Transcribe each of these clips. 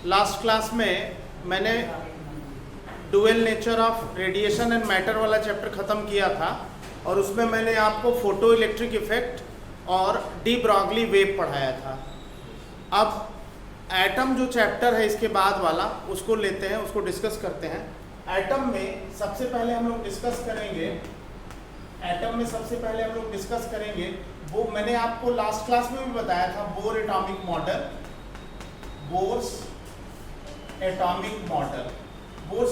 Last class में मैंने dual nature of radiation and matter वाला चैप्टर ख़त्म किया था और उसमें मैंने आपको फोटो इलेक्ट्रिक इफेक्ट और डी ब्रॉगली वेव पढ़ाया था। अब एटम जो चैप्टर है इसके बाद वाला उसको लेते हैं, उसको डिस्कस करते हैं। एटम में सबसे पहले हम लोग डिस्कस करेंगे वो मैंने आपको लास्ट क्लास में भी बताया था, Bohr atomic model. Bohr's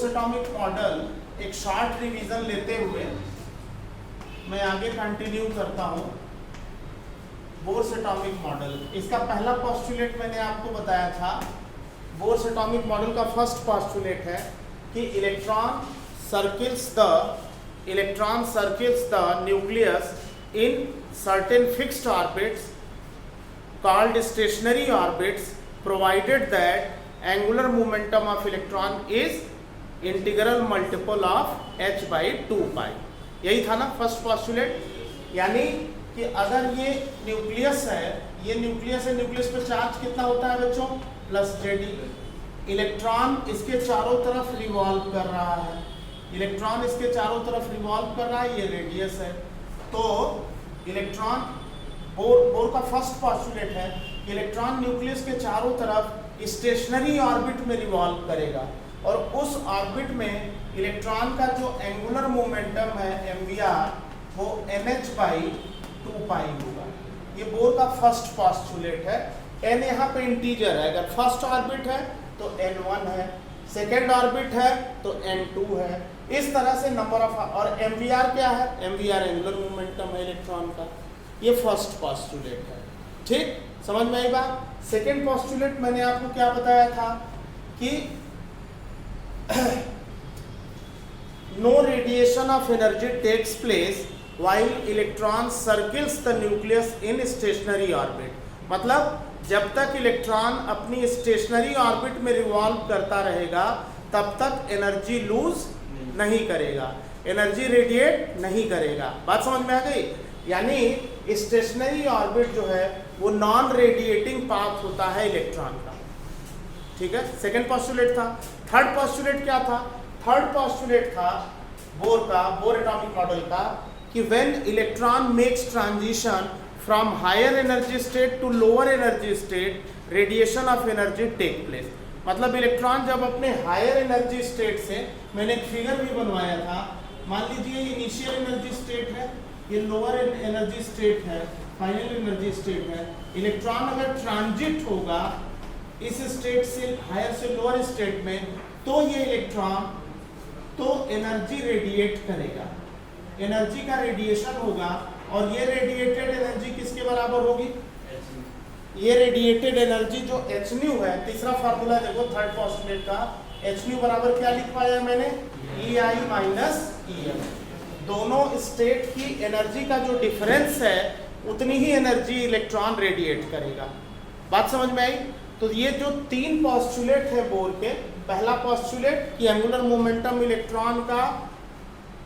atomic model एक शॉर्ट रिवीजन लेते हुए मैं आगे कंटिन्यू करता हूँ। बोर्स एटॉमिक मॉडल, इसका पहला पोस्टुलेट मैंने आपको बताया था। बोर्स एटॉमिक मॉडल का फर्स्ट पोस्टुलेट है कि electron circles the nucleus in certain fixed orbits called stationary orbits, provided that angular momentum of electron is integral multiple of h by 2 pi। यही था ना फर्स्ट पोस्टुलेट। यानी कि अगर ये न्यूक्लियस है, न्यूक्लियस पे चार्ज कितना होता है बच्चों? Plus JD. इलेक्ट्रॉन इसके चारों तरफ रिवॉल्व कर रहा है, ये रेडियस है। तो इलेक्ट्रॉन बोर का फर्स्ट पोस्टुलेट है, इलेक्ट्रॉन न्यूक्लियस के चारों तरफ स्टेशनरी ऑर्बिट में रिवॉल्व करेगा और उस ऑर्बिट में इलेक्ट्रॉन का जो एंगुलर मोमेंटम है mvr वो nh बाई 2 पाई होगा। ये बोर का फर्स्ट पोस्टुलेट है। n यहाँ पे इंटीजर है, अगर फर्स्ट ऑर्बिट है तो n1 है, सेकेंड ऑर्बिट है तो n2 है। इस तरह से नंबर ऑफ, और mvr क्या है? mvr एंगुलर मोमेंटम है इलेक्ट्रॉन का। ये फर्स्ट पोस्टुलेट है, ठीक, समझ में आई बात। सेकेंड पोस्टुलेट मैंने आपको क्या बताया था कि no radiation of energy takes place while electron circles the nucleus in stationary orbit. मतलब जब तक इलेक्ट्रॉन अपनी स्टेशनरी ऑर्बिट में रिवॉल्व करता रहेगा तब तक एनर्जी लूज नहीं करेगा, एनर्जी रेडिएट नहीं करेगा। बात समझ में आ गई? यानी स्टेशनरी ऑर्बिट जो है वो नॉन रेडिएटिंग पाथ होता है इलेक्ट्रॉन का, ठीक है। सेकेंड पोस्टुलेट था। थर्ड पोस्टुलेट क्या था? थर्ड पोस्टुलेट था बोर एटॉमिक मॉडल का कि when electron makes transition from higher energy state to lower energy state, radiation of energy take place. मतलब इलेक्ट्रॉन जब अपने हायर एनर्जी स्टेट से, मैंने एक फिगर भी बनवाया था, मान लीजिए ये इनिशियल एनर्जी स्टेट है, ये लोअर एनर्जी स्टेट है, फाइनल एनर्जी स्टेट है। इलेक्ट्रॉन अगर ट्रांजिट होगा इस स्टेट से हायर से लोअर स्टेट में तो ये इलेक्ट्रॉन तो एनर्जी रेडिएट करेगा, एनर्जी का रेडिएशन होगा। और ये रेडिएटेड एनर्जी किसके बराबर होगी? ये रेडिएटेड एनर्जी जो एच न्यू है, तीसरा फार्मूला देखो थर्ड पोस्टुलेट का, एच न्यू बराबर क्या लिखवाया मैंने? ई आई माइनस ई एम। दोनों स्टेट की एनर्जी का जो डिफरेंस है उतनी ही एनर्जी इलेक्ट्रॉन रेडिएट करेगा। बात समझ में आई? तो ये जो तीन पोस्टुलेट है बोर के, पहला पोस्टुलेट कि एंगुलर मोमेंटम इलेक्ट्रॉन का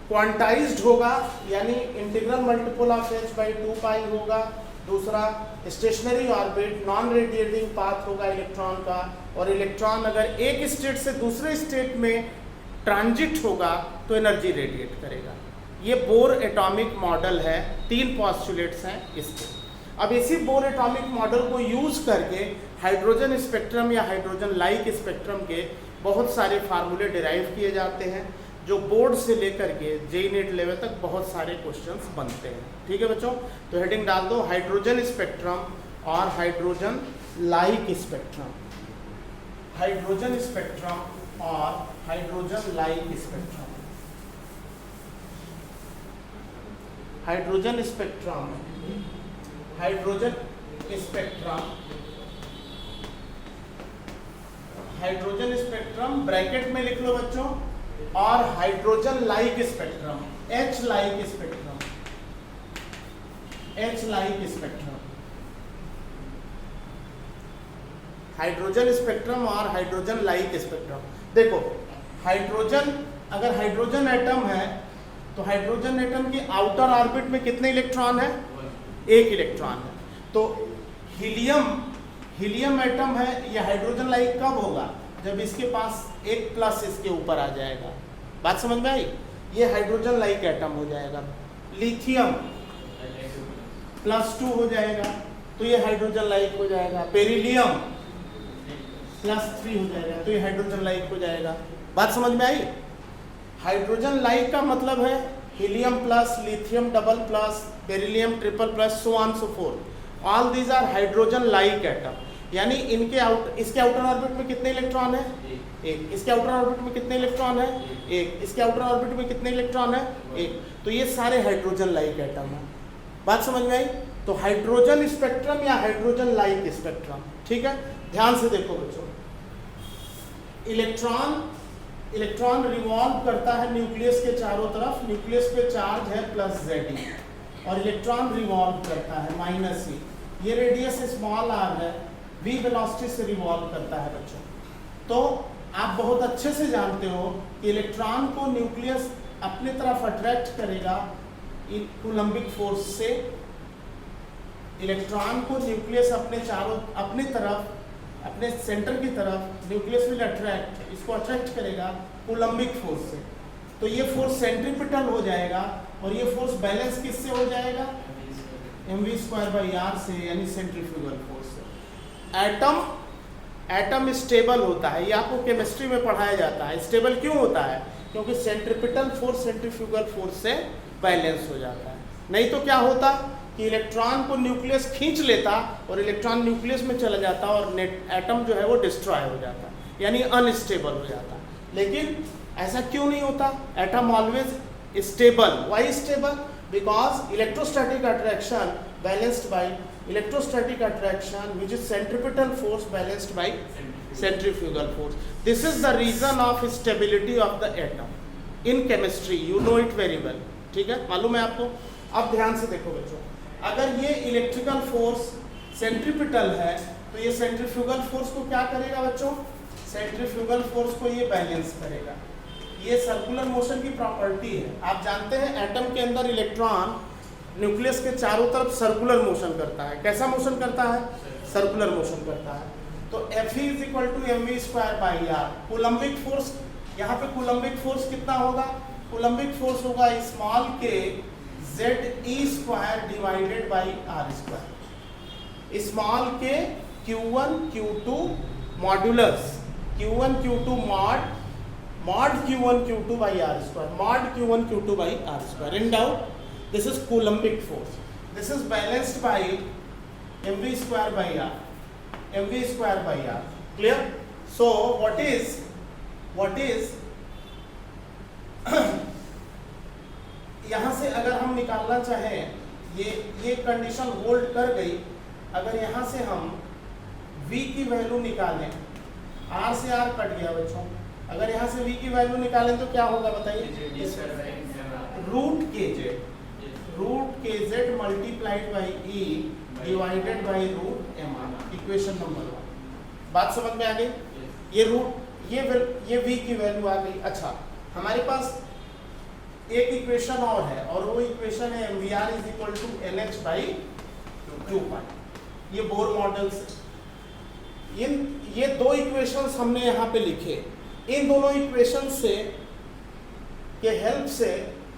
क्वांटाइज्ड होगा, यानी integral multiple of h by 2 पाई होगा। दूसरा stationery orbit, non radiating path होगा इलेक्ट्रॉन का, और इलेक्ट्रॉन अगर एक स्टेट से दूसरे स्टेट में ट्रांजिट होगा तो एनर्जी रेडिएट करेगा। ये बोर एटॉमिक मॉडल है, तीन पोस्टुलेट्स हैं इसके। अब इसी बोर एटॉमिक मॉडल को यूज करके हाइड्रोजन स्पेक्ट्रम या हाइड्रोजन लाइक स्पेक्ट्रम के बहुत सारे फार्मूले डिराइव किए जाते हैं, जो बोर्ड से लेकर के जेई नेट लेवल तक बहुत सारे क्वेश्चंस बनते हैं, ठीक है बच्चों। तो हेडिंग डाल दो हाइड्रोजन स्पेक्ट्रम और hydrogen like spectrum, hydrogen spectrum और hydrogen like spectrum. Hydrogen spectrum, hydrogen spectrum, hydrogen spectrum bracket में लिख लो बच्चों, और hydrogen like spectrum, H like spectrum, H like spectrum. Hydrogen spectrum और हाइड्रोजन लाइक स्पेक्ट्रम। देखो hydrogen, अगर हाइड्रोजन एटम है तो हाइड्रोजन एटम के आउटर ऑर्बिट में कितने इलेक्ट्रॉन है? एक इलेक्ट्रॉन है। तो हीलियम हीलियम एटम है, ये हाइड्रोजन लाइक कब होगा? जब इसके पास एक प्लस इसके ऊपर आ जाएगा। बात समझ में आई? ये हाइड्रोजन लाइक एटम हो जाएगा। लिथियम +2 हो जाएगा तो ये हाइड्रोजन लाइक हो जाएगा। बेरिलियम +3 हो जाएगा तो ये हाइड्रोजन लाइक हो जाएगा। बात समझ में आई? हाइड्रोजन लाइक का मतलब है helium plus, lithium double plus, beryllium triple plus, so on so forth, all these are hydrogen like atom. यानी इनके इसके आउटर ऑर्बिट में कितने इलेक्ट्रॉन है? एक। इसके आउटर ऑर्बिट में कितने इलेक्ट्रॉन है? एक। इसके आउटर ऑर्बिट में कितने इलेक्ट्रॉन है? एक। तो ये सारे हाइड्रोजन लाइक एटम है। बात समझ में आई? तो हाइड्रोजन स्पेक्ट्रम या हाइड्रोजन लाइक स्पेक्ट्रम, ठीक है। ध्यान से देखो बच्चों, इलेक्ट्रॉन रिवॉल्व करता है न्यूक्लियस के चारों तरफ, न्यूक्लियस पे चार्ज है +Ze और इलेक्ट्रॉन रिवॉल्व करता है -e। ये रेडियस स्मॉल r है, v वेलोसिटी से रिवॉल्व करता है बच्चों। तो आप बहुत अच्छे से जानते हो कि इलेक्ट्रॉन को न्यूक्लियस अपने तरफ अट्रैक्ट करेगा कूलम्बिक फोर्स से। इलेक्ट्रॉन को न्यूक्लियस अपने तरफ, अपने सेंटर की तरफ न्यूक्लियस विल अट्रैक्ट, इसको अट्रैक्ट करेगा कूलम्बिक फोर्स से। तो ये फोर्स सेंट्रीपिटल हो जाएगा और ये फोर्स बैलेंस किससे हो जाएगा? mv²/r से, यानी सेंट्रीफ्यूगल फोर्स से। एटम स्टेबल होता है, ये आपको केमिस्ट्री में पढ़ाया जाता है। स्टेबल क्यों होता है? क्योंकि सेंट्रीपिटल फोर्स सेंट्रीफ्यूगल फोर्स से बैलेंस हो जाता है। नहीं तो क्या होता कि इलेक्ट्रॉन को न्यूक्लियस खींच लेता और इलेक्ट्रॉन न्यूक्लियस में चला जाता और एटम जो है वो डिस्ट्रॉय हो जाता, यानी अनस्टेबल हो जाता। लेकिन ऐसा क्यों नहीं होता? Atom always stable. Why stable? Because electrostatic attraction balanced bye electrostatic attraction, which is centripetal force balanced by centrifugal force. This is the reason of stability of the atom in chemistry. You know it very well. ठीक है, मालूम है आपको? अब ध्यान से देखो बच्चों, अगर ये इलेक्ट्रिकल फोर्स सेंट्रीपिटल है तो ये सेंट्रीफ्यूगल फोर्स को क्या करेगा बच्चों? सेंट्रीफ्यूगल फोर्स को ये बैलेंस करेगा। ये सर्कुलर मोशन की प्रॉपर्टी है। आप जानते हैं एटम के अंदर इलेक्ट्रॉन न्यूक्लियस के चारों तरफ सर्कुलर मोशन करता है। कैसा मोशन करता है? सर्कुलर मोशन करता है। तो Fe = mv²/r। कूलम्बिक फोर्स, यहाँ पे कूलम्बिक फोर्स कितना होगा? कूलम्बिक फोर्स होगा small k Ze² divided by r²। Small k q1 q2 modulus q1 q2 mod q1 q2 by r², mod q1 q2 by r²। In doubt? This is Coulombic force. This is balanced by mv²/r. mv²/r. Clear? So what is यहाँ से अगर हम निकालना चाहें, ये condition hold कर गई। अगर यहाँ से हम v की वैल्यू निकालें, r से r कट गया बच्चों, अगर यहाँ से v की वैल्यू निकालें तो क्या होगा बताइए? √kz multiplied by e divided by √mr, equation number 1। बात समझ में आ गई? ये v की वैल्यू आ गई। अच्छा, हमारे पास एक इक्वेशन और है, और वो इक्वेशन है mvr = nh/2π। ये बोर मॉडल से ये दो इक्वेशंस हमने यहाँ पे लिखे। इन दोनों इक्वेशन से के हेल्प से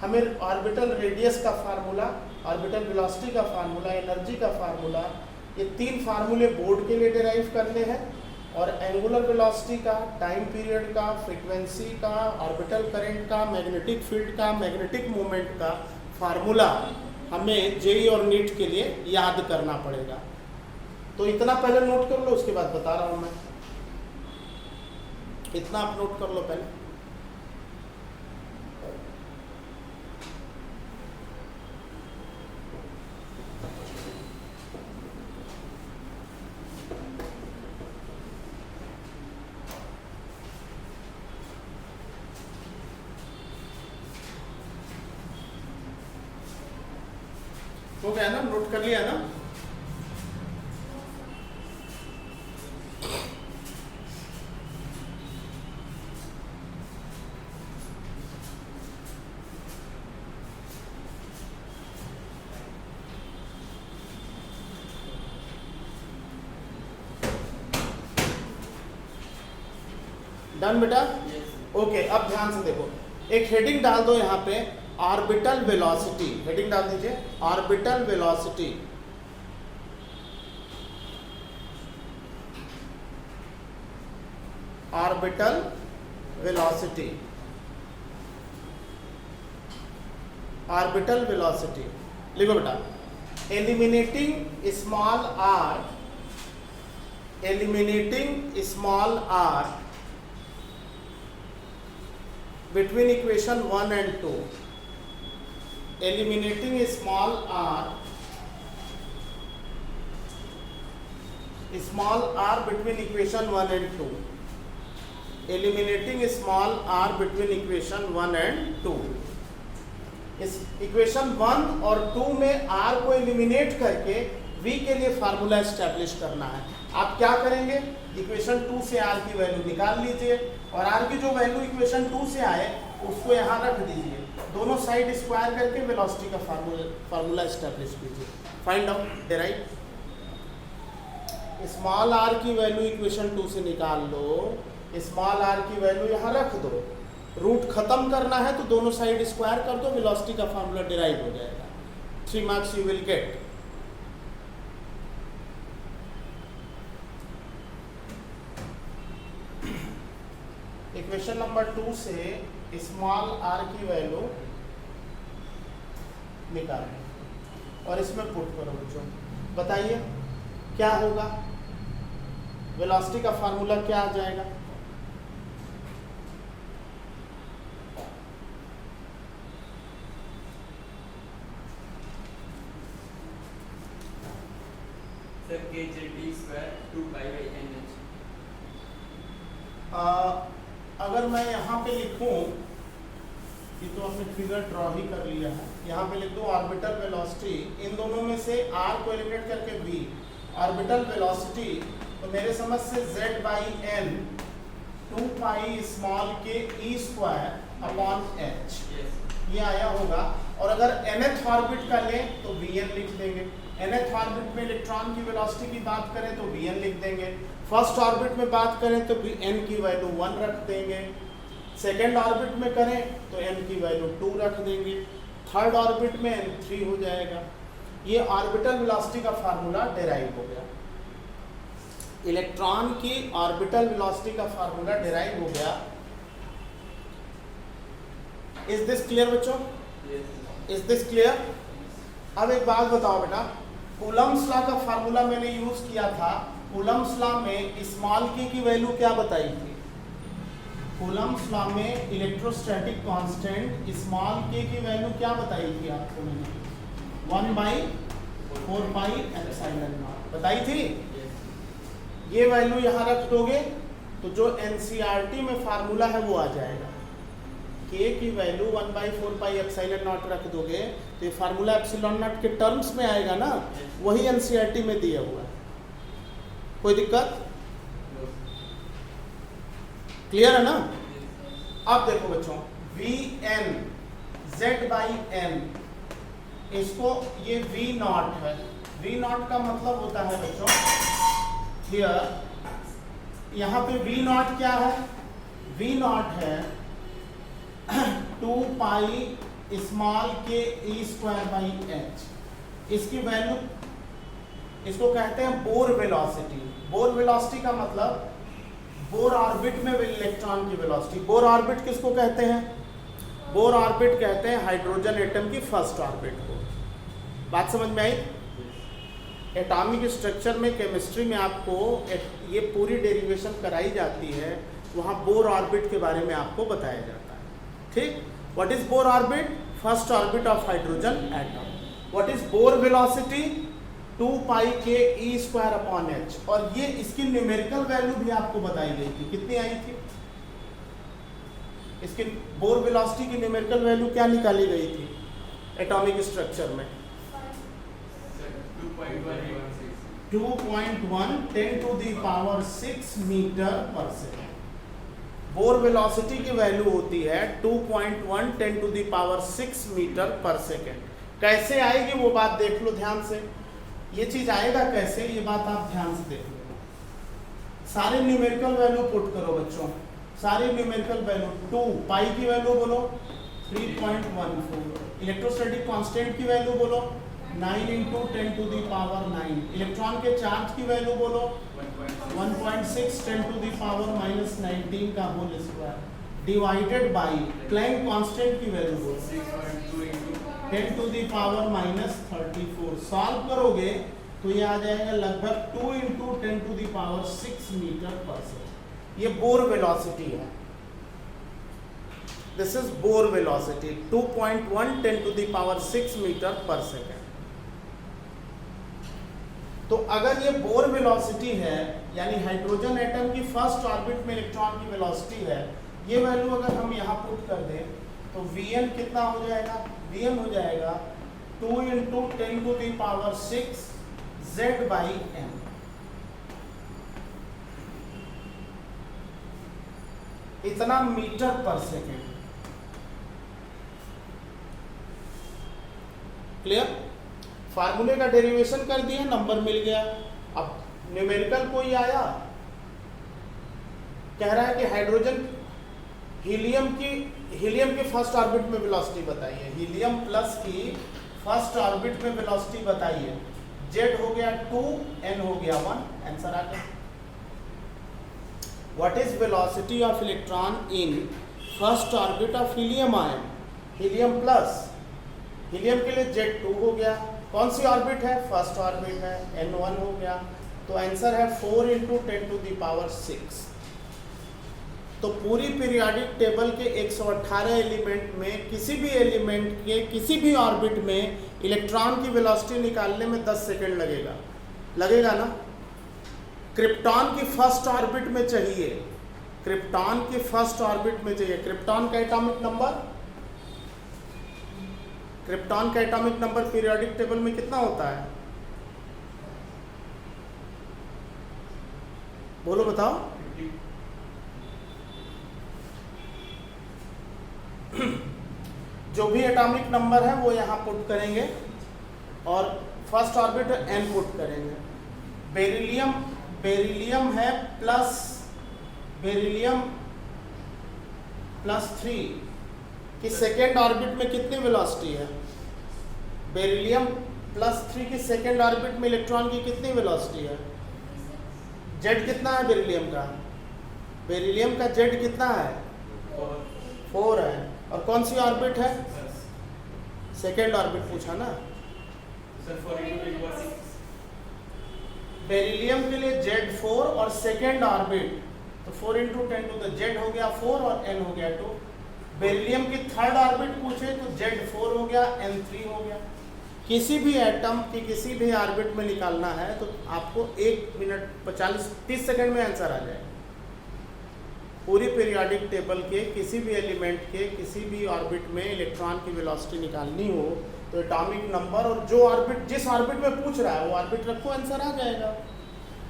हमें ऑर्बिटल रेडियस का फार्मूला, ऑर्बिटल वेलोसिटी का फार्मूला, एनर्जी का फार्मूला, ये 3 फार्मूले बोर्ड के लिए डिराइव करने हैं। और एंगुलर वेलोसिटी का, टाइम पीरियड का, फ्रीक्वेंसी का, ऑर्बिटल करंट का, मैग्नेटिक फील्ड का, मैग्नेटिक मोमेंट का फार्मूला हमें जेईई और नीट के लिए याद करना पड़ेगा। तो इतना पहले नोट कर लो, उसके बाद बता रहा हूँ मैं। इतना आप नोट कर लो पहले। हो गया ना? नोट कर लिया ना? डन बेटा? ओके, अब ध्यान से देखो, एक हेडिंग डाल दो यहाँ पे, ऑर्बिटल वेलोसिटी। हेडिंग डाल दीजिए, orbital velocity. Orbital velocity, orbital velocity लिखो बेटा। Eliminating small r, eliminating small r between equation 1 and 2, eliminating small r between equation 1 and 2, eliminating small r between equation 1 and 2। इस equation 1 और 2 में r को eliminate करके v के लिए formula establish करना है। आप क्या करेंगे, इक्वेशन 2 से r की वैल्यू निकाल लीजिए और r की जो वैल्यू इक्वेशन 2 से आए उसको यहाँ रख दीजिए, दोनों साइड स्क्वायर करके वेलोसिटी का फार्मूला एस्टैब्लिश कीजिए। Find out derive, small r की वैल्यू इक्वेशन 2 से निकाल लो, स्मॉल r की वैल्यू यहाँ रख दो, रूट खत्म करना है तो दोनों साइड स्क्वायर कर दो, वेलोसिटी का फार्मूला डिराइव हो जाएगा। 3 marks you will get. Equation number 2 से स्मॉल r की वैल्यू निकालें और इसमें पुट करो बच्चों। बताइए क्या होगा, वेलोसिटी का फार्मूला क्या आ जाएगा? Sir kg² 2π/nh। अगर मैं यहाँ पे लिखूँ, ये तो आपने फिगर ड्रॉ ही कर लिया है, यहाँ पे लिख दो ऑर्बिटल वेलोसिटी, इन दोनों में से r को एलिमिनेट करके v, ऑर्बिटल वेलोसिटी, तो मेरे समझ से z/n 2π स्मॉल के e²/h ये आया होगा। और अगर nth ऑर्बिट का लें तो vn लिख देंगे, nth ऑर्बिट में इलेक्ट्रॉन की वेलोसिटी की बात करें तो vn लिख देंगे, फर्स्ट ऑर्बिट में बात करें तो n की वैल्यू 1 रख देंगे, सेकेंड ऑर्बिट में करें तो n की वैल्यू 2 रख देंगे, थर्ड ऑर्बिट में n 3 हो जाएगा। ये ऑर्बिटल वेलोसिटी का फार्मूला डिराइव हो गया, इलेक्ट्रॉन की ऑर्बिटल वेलोसिटी का फार्मूला डिराइव हो गया। इज दिस क्लियर बच्चों? Is this clear? अब एक बात बताओ बेटा, कूलम्स लॉ का फार्मूला मैंने यूज किया था, कूलम्स लॉ में स्मॉल के की वैल्यू क्या बताई थी? कूलम्स लॉ में इलेक्ट्रोस्टैटिक कांस्टेंट स्मॉल के की वैल्यू क्या बताई थी आपको? मैंने 1/4πε0 बताई थी। ये वैल्यू यहाँ रख दोगे तो जो एनसीईआरटी में फार्मूला है वो आ जाएगा। के की वैल्यू 1/4πε0 रख दोगे तो ये फार्मूला ε0 के टर्म्स में आएगा ना, वही एनसीईआरटी में दिया हुआ है। कोई दिक्कत? क्लियर है ना? अब देखो बच्चों, Vn Z/n, इसको ये V0 है, V0 का मतलब होता है बच्चों हियर, यहाँ पे V0 क्या है? V0 है 2π स्मॉल के e²/h। इसकी वैल्यू, इसको कहते हैं बोर वेलोसिटी। बोर वेलोसिटी का मतलब बोर ऑर्बिट में इलेक्ट्रॉन की वेलोसिटी। बोर ऑर्बिट किसको कहते हैं? बोर ऑर्बिट कहते हैं हाइड्रोजन एटम की फर्स्ट ऑर्बिट को। बात समझ में आई? एटॉमिक स्ट्रक्चर में, केमिस्ट्री में आपको ये पूरी डेरिवेशन कराई जाती है, वहाँ बोर ऑर्बिट के बारे में आपको बताया जाता है। ठीक, what is Bohr orbit? First orbit of hydrogen atom. What is Bohr velocity? 2π के e²/h। और ये इसकी न्यूमेरिकल वैल्यू भी आपको बताई गई थी, कितनी आई थी? इसकी बोर वेलोसिटी की न्यूमेरिकल वैल्यू क्या निकाली गई थी एटॉमिक स्ट्रक्चर में? 2.1 10⁶ metre per second. Bore velocity की वैल्यू होती है 2.1 10⁶ मीटर पर सेकेंड। कैसे आएगी वो बात देख लो ध्यान से। ये चीज आएगा कैसे, ये बात आप ध्यान से देख लो। सारे न्यूमेरिकल वैल्यू पुट करो बच्चों, सारी न्यूमेरिकल वैल्यू 2, पाई की वैल्यू बोलो 3.14, इलेक्ट्रोस्टैटिक कांस्टेंट की वैल्यू बोलो 9 × 10⁻⁹, इलेक्ट्रॉन के चार्ज की वैल्यू बोलो 1.6 10⁻⁻19 का whole square divided by Planck constant की वैल्यू बोलो 10⁻34। सॉल्व करोगे तो ये आ जाएगा लगभग 2 × 10⁶ मीटर पर सेकेंड। ये बोर वेलोसिटी है, this is Bohr velocity 2.1 10⁶ metre per second. तो अगर ये बोर वेलोसिटी है यानी हाइड्रोजन एटम की फर्स्ट ऑर्बिट में इलेक्ट्रॉन की वेलोसिटी है, ये वैल्यू अगर हम यहाँ पुट कर दें तो Vn कितना हो जाएगा? Vn हो जाएगा 2 × 10⁶ Z/m। इतना मीटर पर सेकेंड। क्लियर? फार्मूले का डेरिवेशन कर दिया, नंबर मिल गया। अब न्यूमेरिकल कोई आया कह रहा है कि हाइड्रोजन हीलियम की फर्स्ट ऑर्बिट में वेलोसिटी बताइए, हीलियम प्लस की फर्स्ट ऑर्बिट में वेलोसिटी बताइए। Z हो गया 2, N हो गया 1, आंसर आ गया। What is velocity of electron in first orbit of helium ion? Helium plus, helium के लिए Z2 हो गया। कौन सी ऑर्बिट है? फर्स्ट ऑर्बिट है, N1 हो गया। तो आंसर है 4 × 10⁶। तो पूरी पीरियोडिक टेबल के 118 एलिमेंट में किसी भी एलिमेंट के किसी भी ऑर्बिट में इलेक्ट्रॉन की वेलोसिटी निकालने में 10 सेकंड लगेगा ना। क्रिप्टॉन की फर्स्ट ऑर्बिट में चाहिए, क्रिप्टॉन की फर्स्ट ऑर्बिट में चाहिए। क्रिप्टॉन का एटॉमिक नंबर पीरियोडिक टेबल में कितना होता है? बोलो बताओ। जो भी एटॉमिक नंबर है वो यहाँ पुट करेंगे और फर्स्ट ऑर्बिट n पुट करेंगे। बेरिलियम है बेरिलियम +3 की सेकेंड ऑर्बिट में कितनी वेलोसिटी है? बेरिलियम +3 की सेकेंड ऑर्बिट में इलेक्ट्रॉन की कितनी वेलोसिटी है? Z कितना है बेरिलियम का? बेरिलियम का Z कितना है? 4 है। और कौन सी ऑर्बिट है? सेकेंड ऑर्बिट पूछा ना। बेरिलियम के लिए Z4 और सेकेंड ऑर्बिट, तो 4 × 10⁻, Z हो गया 4 और N हो गया 2। बेरिलियम की थर्ड ऑर्बिट पूछे तो Z4 हो गया, N3 हो गया। किसी भी एटम की किसी भी ऑर्बिट में निकालना है तो आपको 1 मिनट 30 सेकंड में आंसर आ जाएगा। पूरी पीरियोडिक टेबल के किसी भी एलिमेंट के किसी भी ऑर्बिट में इलेक्ट्रॉन की वेलोसिटी निकालनी हो तो एटॉमिक नंबर और जो ऑर्बिट जिस ऑर्बिट में पूछ रहा है वो ऑर्बिट रखो, आंसर आ जाएगा।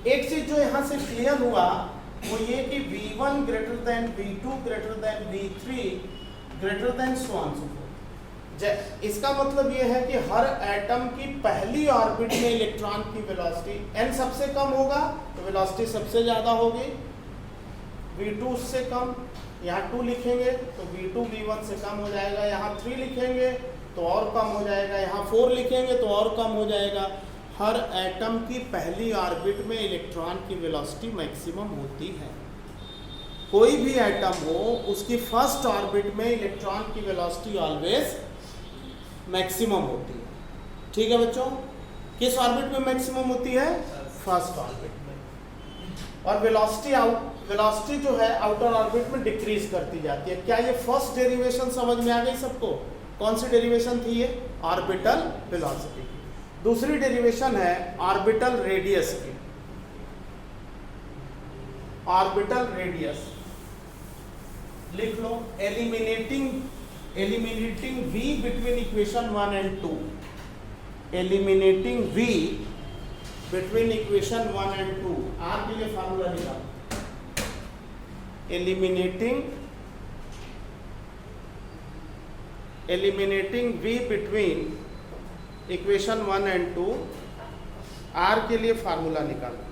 एक चीज जो यहाँ से क्लियर हुआ वो ये कि V1 > V2 > V3 > so on so forth। इसका मतलब ये है कि हर एटम की पहली ऑर्बिट में इलेक्ट्रॉन की वेलोसिटी n सबसे कम होगा तो वेलोसिटी सबसे ज्यादा होगी, V2 उससे कम, यहाँ 2 लिखेंगे तो V2 V1 से कम हो जाएगा, यहाँ 3 लिखेंगे तो और कम हो जाएगा, यहाँ 4 लिखेंगे तो और कम हो जाएगा। हर एटम की पहली ऑर्बिट में इलेक्ट्रॉन की वेलोसिटी मैक्सिमम होती है। कोई भी एटम हो उसकी फर्स्ट ऑर्बिट में इलेक्ट्रॉन की वेलोसिटी ऑलवेज मैक्सिमम होती है। ठीक है बच्चों, किस ऑर्बिट में मैक्सिमम होती है? फर्स्ट ऑर्बिट में। और वेलोसिटी जो है आउटर ऑर्बिट में डिक्रीज करती जाती है। क्या ये फर्स्ट डेरिवेशन समझ में आ गई सबको? कौन सी डेरिवेशन थी ये? ऑर्बिटल वेलोसिटी की। दूसरी डेरिवेशन है ऑर्बिटल रेडियस की। ऑर्बिटल रेडियस लिख लो, eliminating V between equation 1 and 2, eliminating V between equation 1 and 2, R के लिए फार्मूला निकालो, eliminating V between equation 1 and 2, R के लिए फार्मूला निकालो।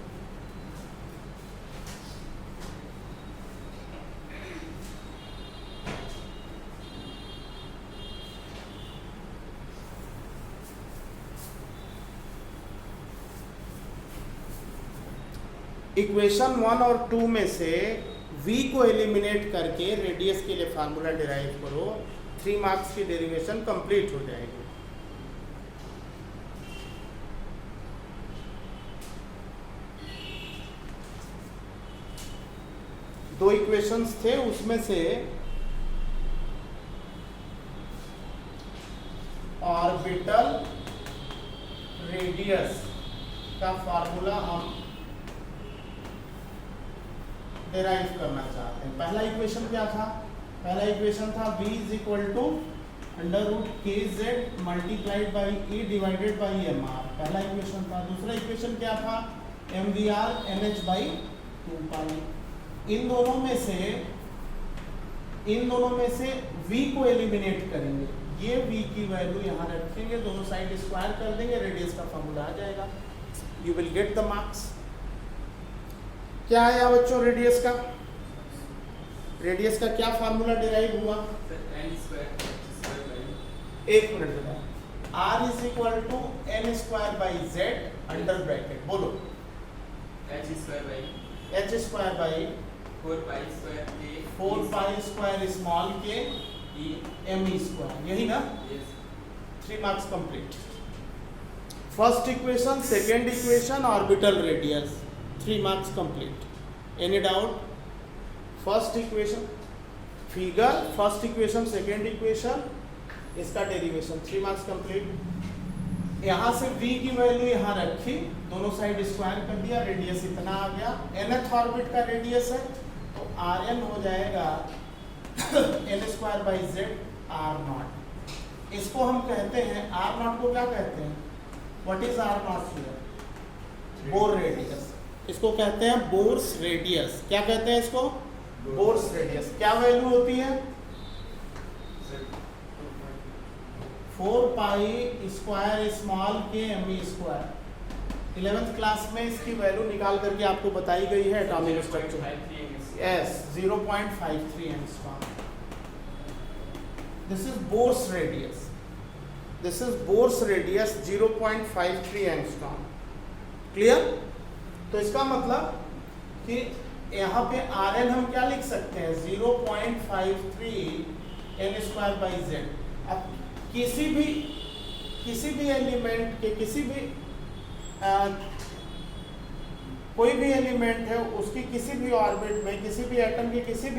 इक्वेशन 1 और 2 में से v को एलिमिनेट करके रेडियस के लिए फार्मूला डिराइव करो, 3 मार्क्स की डेरिवेशन कंप्लीट हो जाएगी। दो इक्वेशंस थे, उसमें से ऑर्बिटल रेडियस का फार्मूला हम डिराइव करना चाहते हैं। पहला इक्वेशन क्या था? पहला इक्वेशन था v is equal to under root के Z multiplied by e divided by m r, पहला इक्वेशन था। दूसरा इक्वेशन क्या था? M v r n h by 2 pi. इन दोनों में से v को एलिमिनेट करेंगे, ये v की वैल्यू यहाँ रखेंगे, दोनों साइड स्क्वायर कर देंगे, रेडियस का फॉर्मूला आ जाएगा। You will get the marks. क्या आया बच्चों रेडियस का? रेडियस का क्या फार्मूला डिराइव हुआ? एक मिनट बताओ। r is equal to n square by z under bracket, बोलो h square by h square by 4 pi square k 4 pi square small k e m e square, यही ना? yes 3 marks complete. First equation, second equation, orbital radius, 3 marks complete. Any doubt? First equation figure, first equation, second equation, इसका derivation, 3 marks complete. यहाँ से v की value यहाँ रखी, दोनों side square कर दिया, रेडियस इतना आ गया। nth ऑर्बिट का रेडियस है तो Rn हो जाएगा n square by z r nought. इसको हम कहते हैं, आर नॉट को क्या कहते हैं? What is r nought here? Bohr radius. इसको कहते हैं बोर्स रेडियस। क्या कहते हैं इसको? Bourse radius. क्या वैल्यू होती है? 4 pi square small k m e square. 11th class में इसकी वैल्यू निकाल करके आपको बताई गई है atomic structure. Yes, 0.53 angstrom. This is Bohr's radius, this is Bohr's radius 0.53 angstrom. Clear? तो इसका मतलब कि यहाँ पे Rn हम क्या लिख सकते हैं? 0.53 n स्क्वायर बाई जेड। अब किसी भी एलिमेंट के कोई भी एलिमेंट है, उसकी किसी भी ऑर्बिट में, किसी भी एटम के किसी भी